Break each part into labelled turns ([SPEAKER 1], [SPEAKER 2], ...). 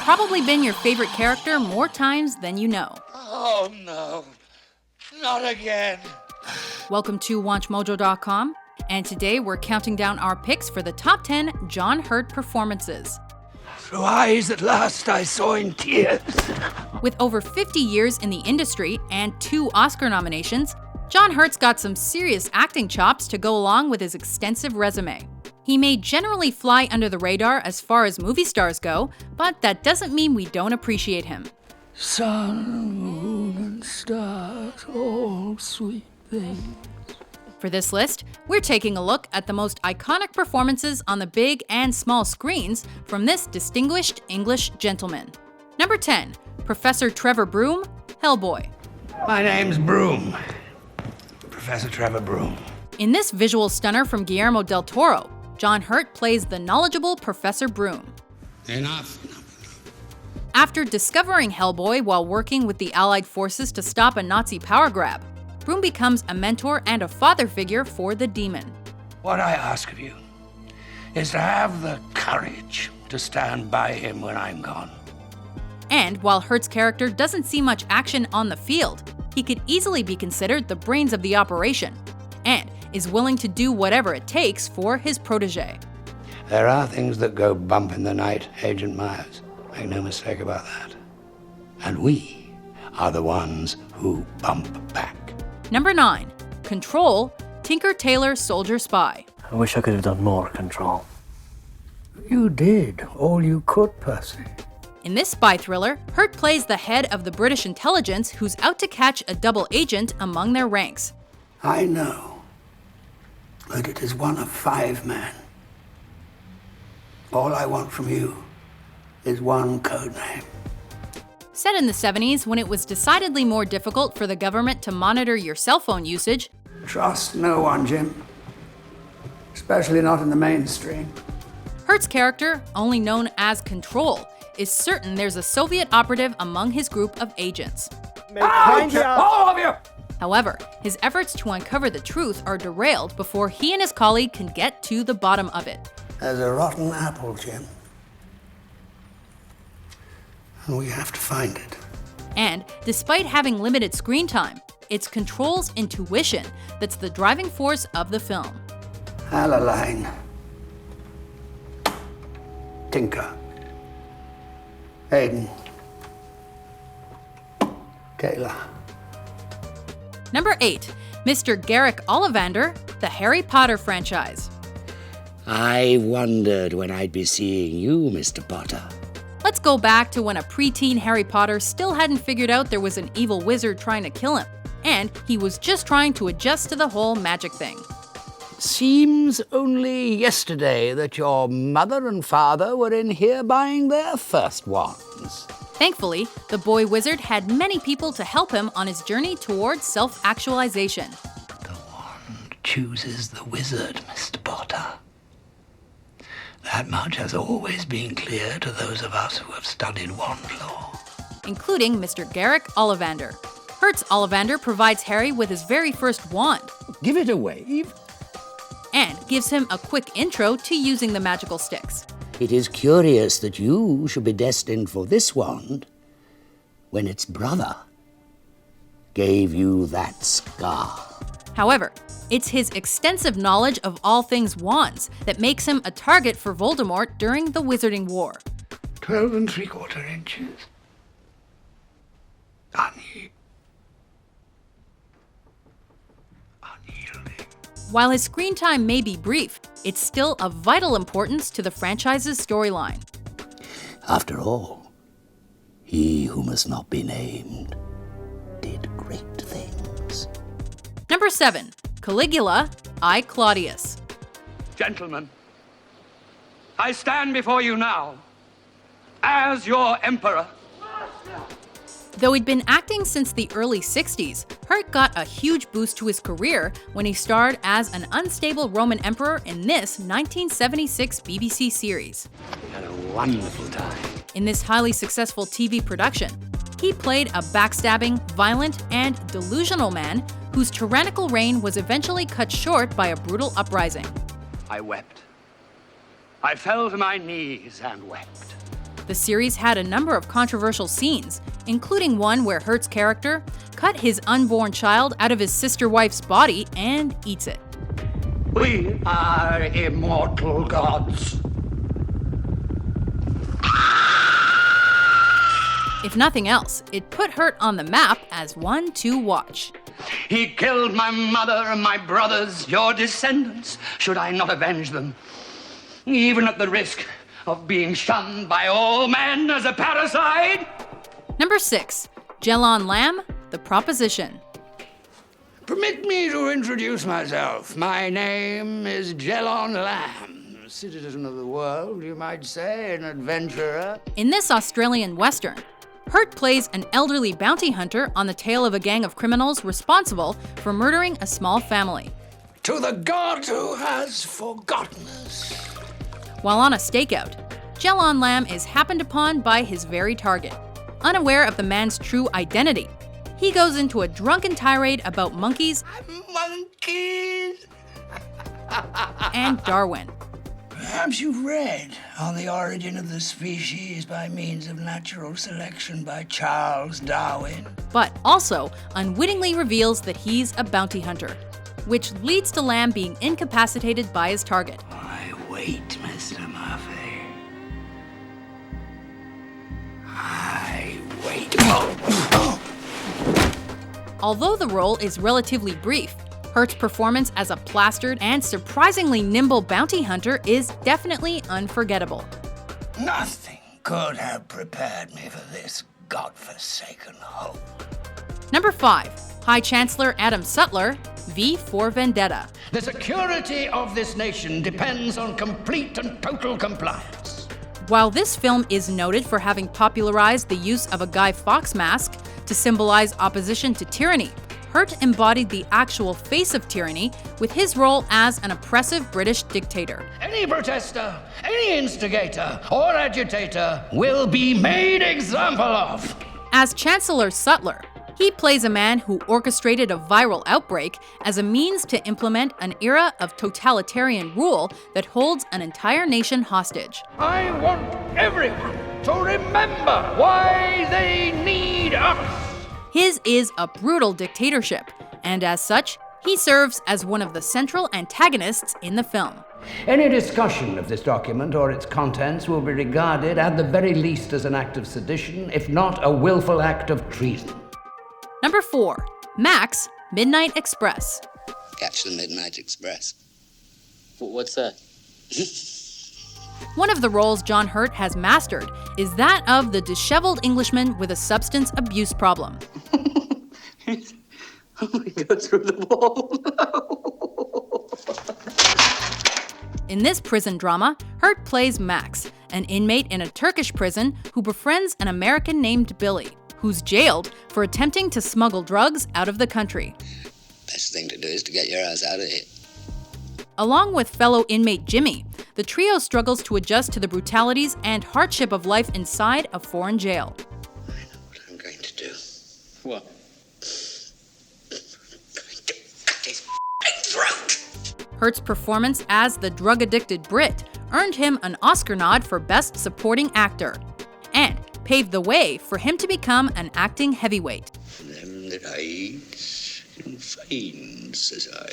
[SPEAKER 1] probably been your favorite character more times than you know.
[SPEAKER 2] Oh no, not again.
[SPEAKER 3] Welcome to WatchMojo.com, and today we're counting down our picks for the top 10 John Hurt performances.
[SPEAKER 2] Through eyes at last I saw in tears.
[SPEAKER 3] With over 50 years in the industry and 2 Oscar nominations, John Hurt's got some serious acting chops to go along with his extensive resume. He may generally fly under the radar as far as movie stars go, but that doesn't mean we don't appreciate him.
[SPEAKER 2] Sun, moon, and stars, all sweet things.
[SPEAKER 3] For this list, we're taking a look at the most iconic performances on the big and small screens from this distinguished English gentleman. Number 10, Professor Trevor Broom, Hellboy.
[SPEAKER 2] My name's Broom. Professor Trevor Broom.
[SPEAKER 3] In this visual stunner from Guillermo del Toro, John Hurt plays the knowledgeable Professor Broom.
[SPEAKER 4] Enough.
[SPEAKER 3] After discovering Hellboy while working with the Allied forces to stop a Nazi power grab, Broom becomes a mentor and a father figure for the demon.
[SPEAKER 2] What I ask of you is to have the courage to stand by him when I'm gone.
[SPEAKER 3] And while Hurt's character doesn't see much action on the field, he could easily be considered the brains of the operation, and is willing to do whatever it takes for his protege.
[SPEAKER 2] There are things that go bump in the night, Agent Myers. Make no mistake about that. And we are the ones who bump back.
[SPEAKER 3] Number 9, Control, Tinker Tailor Soldier Spy.
[SPEAKER 5] I wish I could have done more, Control.
[SPEAKER 2] You did all you could, Percy.
[SPEAKER 3] In this spy thriller, Hurt plays the head of the British intelligence who's out to catch a double agent among their ranks.
[SPEAKER 2] I know that it is one of 5 men. All I want from you is one code name.
[SPEAKER 3] Set in the 70s, when it was decidedly more difficult for the government to monitor your cell phone usage,
[SPEAKER 2] Trust no one, Jim. Especially not in the mainstream.
[SPEAKER 3] Hurt's character, only known as Control, is certain there's a Soviet operative among his group of agents.
[SPEAKER 2] All of you!
[SPEAKER 3] However, his efforts to uncover the truth are derailed before he and his colleague can get to the bottom of it.
[SPEAKER 2] There's a rotten apple, Jim. And we have to find it.
[SPEAKER 3] And despite having limited screen time, it's Control's intuition that's the driving force of the film.
[SPEAKER 2] Alaline. Tinker. Hadden. Tailor.
[SPEAKER 3] Number 8, Mr. Garrick Ollivander, the Harry Potter franchise.
[SPEAKER 6] I wondered when I'd be seeing you, Mr. Potter.
[SPEAKER 3] Let's go back to when a preteen Harry Potter still hadn't figured out there was an evil wizard trying to kill him, and he was just trying to adjust to the whole magic thing.
[SPEAKER 2] Seems only yesterday that your mother and father were in here buying their first wands.
[SPEAKER 3] Thankfully, the boy wizard had many people to help him on his journey towards self-actualization.
[SPEAKER 2] The wand chooses the wizard, Mr. Potter. That much has always been clear to those of us who have studied wand lore.
[SPEAKER 3] Including Mr. Garrick Ollivander. Hurt's Ollivander provides Harry with his very first wand,
[SPEAKER 6] Give it a wave.
[SPEAKER 3] and gives him a quick intro to using the magical sticks.
[SPEAKER 6] It is curious that you should be destined for this wand when its brother gave you that scar.
[SPEAKER 3] However, it's his extensive knowledge of all things wands that makes him a target for Voldemort during the Wizarding War.
[SPEAKER 2] 12 3/4 inches. Unyielding.
[SPEAKER 3] While his screen time may be brief, it's still of vital importance to the franchise's storyline.
[SPEAKER 6] After all, he who must not be named did great things.
[SPEAKER 3] Number 7, Caligula, I Claudius.
[SPEAKER 7] Gentlemen, I stand before you now as your emperor.
[SPEAKER 3] Though he'd been acting since the early 60s, Hurt got a huge boost to his career when he starred as an unstable Roman emperor in this 1976 BBC series.
[SPEAKER 7] We had a wonderful time.
[SPEAKER 3] In this highly successful TV production, he played a backstabbing, violent, and delusional man whose tyrannical reign was eventually cut short by a brutal uprising.
[SPEAKER 7] I wept. I fell to my knees and wept.
[SPEAKER 3] The series had a number of controversial scenes, including one where Hurt's character cut his unborn child out of his sister-wife's body and eats it.
[SPEAKER 7] We are immortal gods.
[SPEAKER 3] If nothing else, it put Hurt on the map as one to watch.
[SPEAKER 7] He killed my mother and my brothers, your descendants. Should I not avenge them? Even at the risk of being shunned by all men as a parasite?
[SPEAKER 3] Number 6. Jellon Lamb, The Proposition.
[SPEAKER 2] Permit me to introduce myself. My name is Jellon Lamb. Citizen of the world, you might say, an adventurer.
[SPEAKER 3] In this Australian Western, Hurt plays an elderly bounty hunter on the tail of a gang of criminals responsible for murdering a small family.
[SPEAKER 2] To the god who has forgotten us.
[SPEAKER 3] While on a stakeout, Jellon Lamb is happened upon by his very target. Unaware of the man's true identity, he goes into a drunken tirade about monkeys
[SPEAKER 2] Monkeys!
[SPEAKER 3] and Darwin.
[SPEAKER 2] Perhaps you've read On the Origin of the Species by Means of Natural Selection by Charles Darwin.
[SPEAKER 3] But also unwittingly reveals that he's a bounty hunter, which leads to Lamb being incapacitated by his target.
[SPEAKER 2] I wait, Mr. Murphy. I wait.
[SPEAKER 3] Although the role is relatively brief, Hurt's performance as a plastered and surprisingly nimble bounty hunter is definitely unforgettable.
[SPEAKER 2] Nothing could have prepared me for this godforsaken hole.
[SPEAKER 3] Number 5. High Chancellor Adam Suder, V for Vendetta.
[SPEAKER 7] The security of this nation depends on complete and total compliance.
[SPEAKER 3] While this film is noted for having popularized the use of a Guy Fawkes mask to symbolize opposition to tyranny, Hurt embodied the actual face of tyranny with his role as an oppressive British dictator.
[SPEAKER 7] Any protester, any instigator or agitator will be made example of.
[SPEAKER 3] As Chancellor Suder, he plays a man who orchestrated a viral outbreak as a means to implement an era of totalitarian rule that holds an entire nation hostage.
[SPEAKER 7] I want everyone to remember why they need us.
[SPEAKER 3] His is a brutal dictatorship, and as such, he serves as one of the central antagonists in the film.
[SPEAKER 7] Any discussion of this document or its contents will be regarded at the very least as an act of sedition, if not a willful act of treason.
[SPEAKER 3] Number 4. Max, Midnight Express.
[SPEAKER 6] Catch the Midnight Express.
[SPEAKER 4] What's that?
[SPEAKER 3] One of the roles John Hurt has mastered is that of the disheveled Englishman with a substance abuse problem.
[SPEAKER 4] We go through the wall.
[SPEAKER 3] In this prison drama, Hurt plays Max, an inmate in a Turkish prison who befriends an American named Billy, who's jailed for attempting to smuggle drugs out of the country.
[SPEAKER 6] Best thing to do is to get your ass out of here.
[SPEAKER 3] Along with fellow inmate Jimmy, the trio struggles to adjust to the brutalities and hardship of life inside a foreign jail.
[SPEAKER 6] I know what I'm going to do.
[SPEAKER 4] What?
[SPEAKER 6] I'm going to cut his throat.
[SPEAKER 3] Hurt's performance as the drug-addicted Brit earned him an Oscar nod for Best Supporting Actor, and paved the way for him to become an acting heavyweight.
[SPEAKER 6] Them that I eat in find, says I.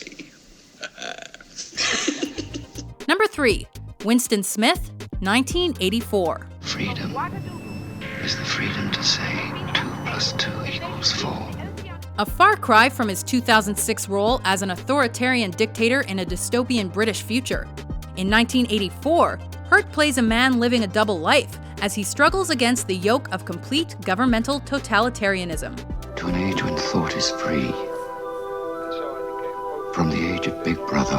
[SPEAKER 3] Number 3. Winston Smith, 1984.
[SPEAKER 2] Freedom is the freedom to say 2 + 2 = 4.
[SPEAKER 3] A far cry from his 2006 role as an authoritarian dictator in a dystopian British future. In 1984, Hurt plays a man living a double life as he struggles against the yoke of complete governmental totalitarianism.
[SPEAKER 2] To an age when thought is free. From the age of Big Brother.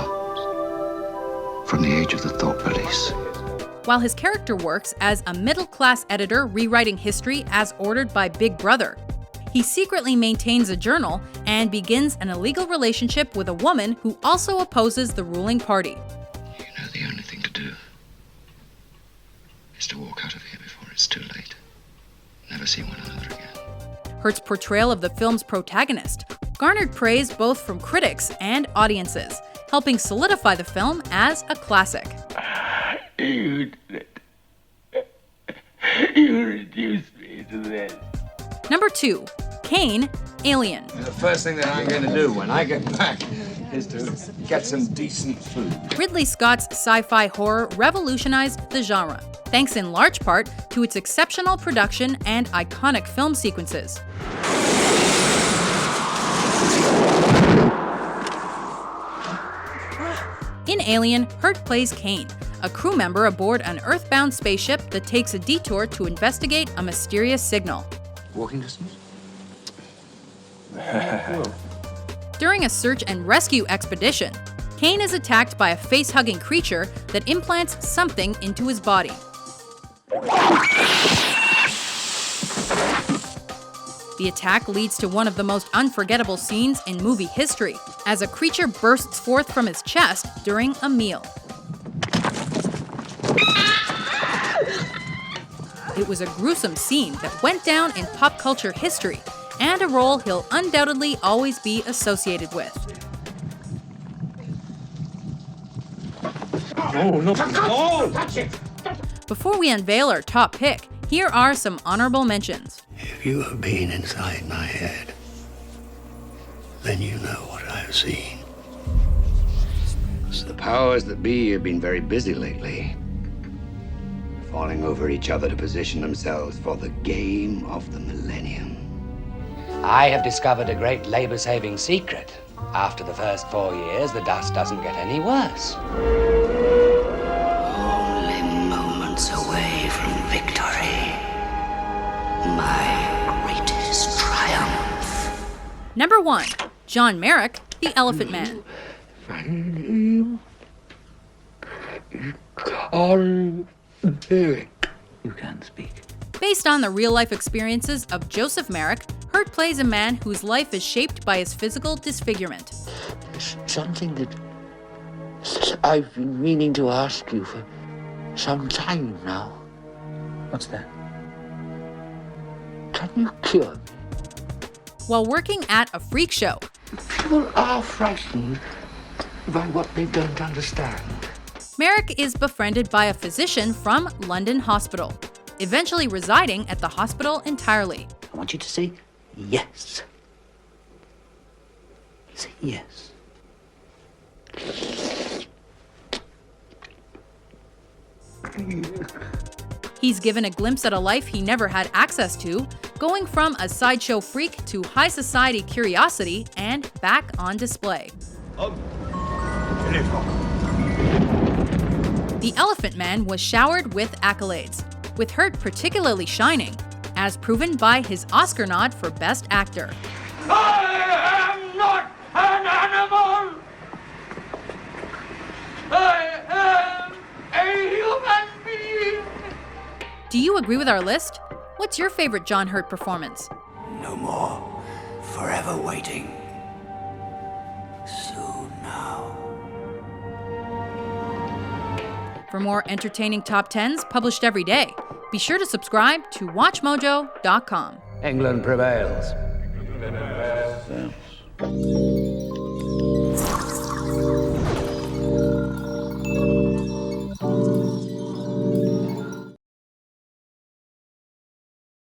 [SPEAKER 2] From the age of the thought police.
[SPEAKER 3] While his character works as a middle-class editor rewriting history as ordered by Big Brother, he secretly maintains a journal and begins an illegal relationship with a woman who also opposes the ruling party.
[SPEAKER 2] You know, the only thing to do is to walk out of here before it's too late. Never see one another again.
[SPEAKER 3] Hurt's portrayal of the film's protagonist garnered praise both from critics and audiences, helping solidify the film as a classic.
[SPEAKER 2] You did it.
[SPEAKER 8] You reduced me to this.
[SPEAKER 3] Number 2, Kane, Alien.
[SPEAKER 9] The first thing that I'm going to do when I get back is to get some decent food.
[SPEAKER 3] Ridley Scott's sci-fi horror revolutionized the genre, thanks in large part to its exceptional production and iconic film sequences. In Alien, Hurt plays Kane, a crew member aboard an Earthbound spaceship that takes a detour to investigate a mysterious signal.
[SPEAKER 9] Walking distance?
[SPEAKER 3] During a search and rescue expedition, Kane is attacked by a face-hugging creature that implants something into his body. The attack leads to one of the most unforgettable scenes in movie history, as a creature bursts forth from his chest during a meal. It was a gruesome scene that went down in pop culture history, and a role he'll undoubtedly always be associated with. Before we unveil our top pick, here are some honorable mentions.
[SPEAKER 2] If you have been inside my head, then you know what I have seen.
[SPEAKER 9] The powers that be have been very busy lately, falling over each other to position themselves for the game of the millennium.
[SPEAKER 7] I have discovered a great labor-saving secret. After the first 4 years, the dust doesn't get any worse.
[SPEAKER 6] Only moments away from victory. My greatest triumph.
[SPEAKER 3] Number 1, John Merrick, the Elephant Man.
[SPEAKER 2] You can speak.
[SPEAKER 3] Based on the real-life experiences of Joseph Merrick, Hurt plays a man whose life is shaped by his physical disfigurement.
[SPEAKER 8] It's something that I've been meaning to ask you for some time now.
[SPEAKER 2] What's that?
[SPEAKER 8] Can you cure me?
[SPEAKER 3] While working at a freak show,
[SPEAKER 8] People are frightened by what they don't understand.
[SPEAKER 3] Merrick is befriended by a physician from London Hospital, eventually residing at the hospital entirely.
[SPEAKER 6] I want you to say yes. Say yes.
[SPEAKER 3] He's given a glimpse at a life he never had access to, going from a sideshow freak to high society curiosity and back on display. The Elephant Man was showered with accolades, with Hurt particularly shining, as proven by his Oscar nod for Best Actor.
[SPEAKER 7] I am not an animal! I am a human being!
[SPEAKER 3] Do you agree with our list? What's your favorite John Hurt performance?
[SPEAKER 2] No more. Forever waiting. Soon now.
[SPEAKER 3] For more entertaining top 10s published every day, be sure to subscribe to WatchMojo.com.
[SPEAKER 9] England prevails.